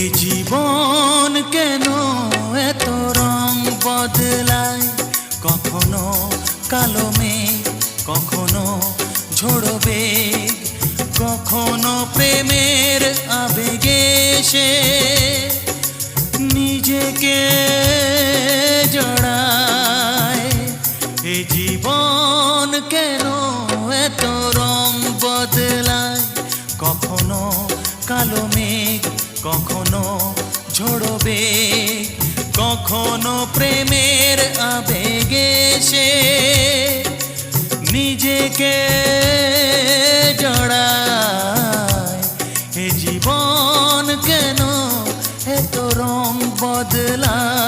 এ জীবন কেন এত রং বদলায়, কখনো কালো মেঘ, কখনো ঝোড়ো বেগ, কখনো প্রেমের আবেগে সে নিজেকে জড়ায়। এ জীবন কেন এত রং বদলায়, কখনো কালো মেঘ, কখনো ঝোড়ো বেগ, কখনো প্রেমের আবেগে সে নিজেকে জড়ায়। এ জীবন কেন এত রং বদলায়।